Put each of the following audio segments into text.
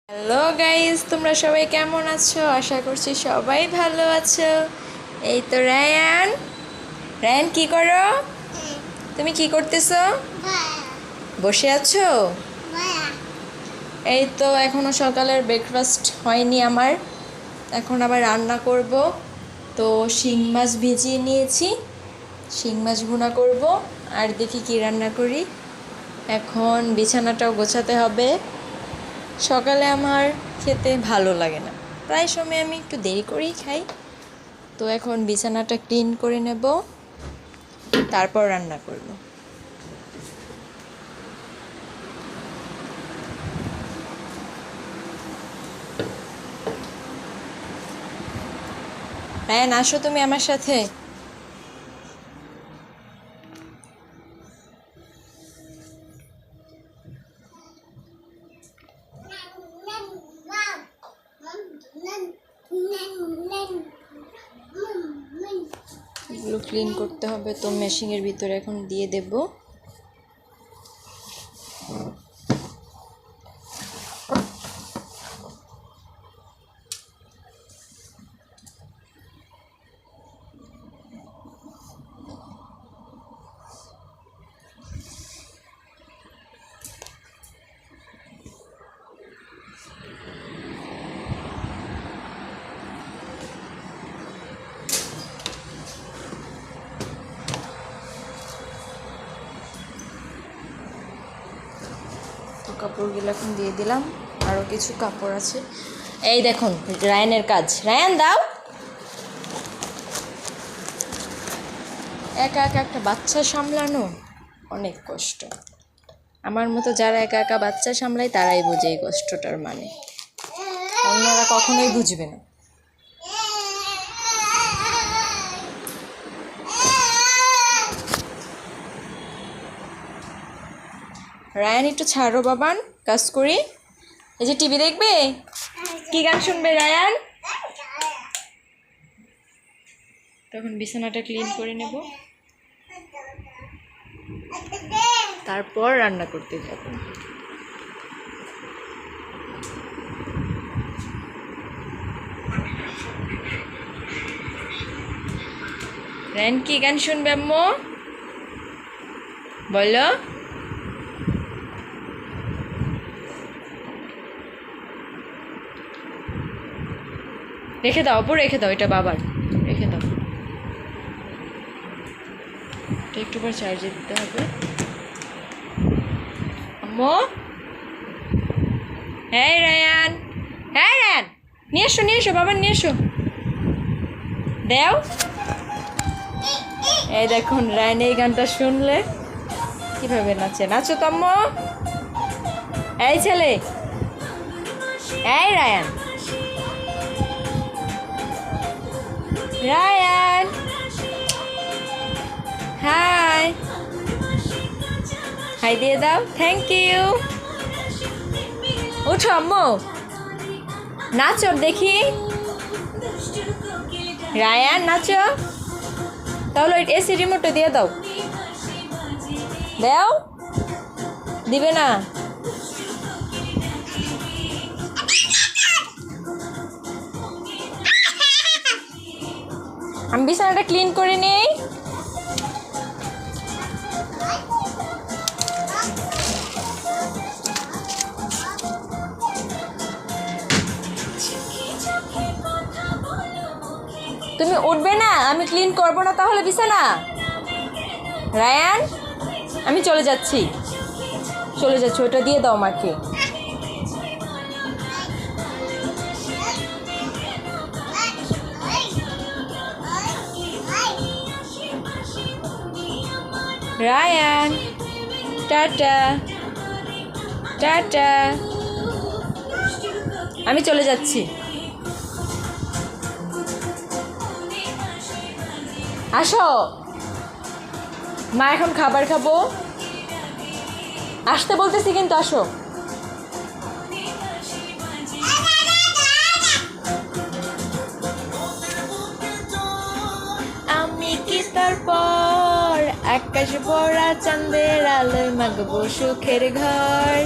Hello guys, তোমরা সবাই কেমন আছো? আশা করছি সবাই ভালো আছো। এই তো রায়ান। রায়ান কি করো? তুমি কি করতেছো? বসে আছো? এই তো এখনো সকালের ব্রেকফাস্ট হয়নি আমার, এখন আবার রান্না করব। তো শিং মাছ ভিজিয়ে নিয়েছি, শিং মাছ ভুনা করব। আর দেখি কি রান্না করি। এখন বিছানাটাও গোছাতে হবে। সকালে আমার খেতে ভালো লাগে না, প্রায় সময় আমি একটু দেরি করেই খাই। তো এখন বিছানাটা ক্লিন করে নেব, তারপর রান্না করব। রায়ান, আসো তুমি আমার সাথে। এগুলো ক্লিন করতে হবে, তো মেশিনের ভিতরে এখন দিয়ে দেব। কাপড়গুলো এখন দিয়ে দিলাম, আরও কিছু কাপড় আছে। এই দেখুন রায়ানের কাজ। রায়ান দাও। একা একা একটা বাচ্চা সামলানো অনেক কষ্ট। আমার মতো যারা একা একা বাচ্চা সামলায় তারাই বোঝে এই কষ্টটার মানে, অন্যরা কখনোই বুঝবে না। রায়ান একটু ছাড়ো বাবান, কাজ করি। এই যে টিভি দেখবে, কি গান শুনবে রায়ান? তখন বিছানাটা ক্লিন করে নেব, তারপর রান্না করতে যাব। রায়ান কি গান শুনবে আম্মু? বলো। রেখে দাও অপু, রেখে দাও, এটা বাবার, রেখে দাও। এটা একটু পর চার্জে দিতে হবে। আম্মু, হ্যাঁ রায়ান, হ্যাঁ রায়ান, নিয়ে এসো নিয়ে এসো বাবার, নিয়ে এসো, দেও। এই দেখুন রায়ান এই গানটা শুনলে কিভাবে নাচে। নাচো তো আম্মু। এই ছেলে, এই রায়ান, রায়ান, হাই, হাই দিয়ে দাও, থ্যাংক ইউ। উঠো আম্মু, নাচো দেখি। রায়ান নাচো, তাহলে এসি রিমোটটা দিয়ে দাও। দাও, দিবে না? আমি বিছানাটা ক্লিন করে নিই। তুমি উঠবে না? আমি ক্লিন করবো না তাহলে বিছানা? রায়ান, আমি চলে যাচ্ছি, চলে যাচ্ছি, ওটা দিয়ে দাও আমাকে। রায়ান, টাটা টাটা, আমি চলে যাচ্ছি। আসো, মা এখন খাবার খাবো, আসতে বলতেছি কিন্তু আসো। আমি কি তারপর আকাশ ভরা চাঁদের আলোয় মাগবো সুখের ঘর।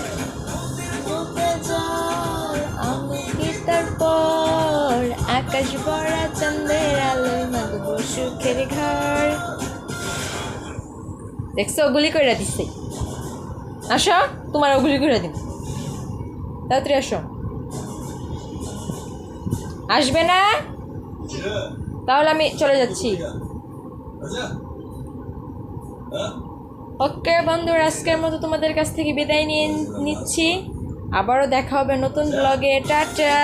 আকাশ ভরা চন্দ্রের আলোয় মাগবো সুখের ঘর। দেখছো ওগুলি কইরা দিচ্ছে। আসো তোমার ওগুলি কইরা দিন, তাড়াতাড়ি আসো। আসবে না তাহলে আমি চলে যাচ্ছি। ওকে বন্ধুরা, আজকের মতো তোমাদের কাছ থেকে বিদায় নিয়ে নিচ্ছি। আবারও দেখা হবে নতুন ব্লগে। টাটা।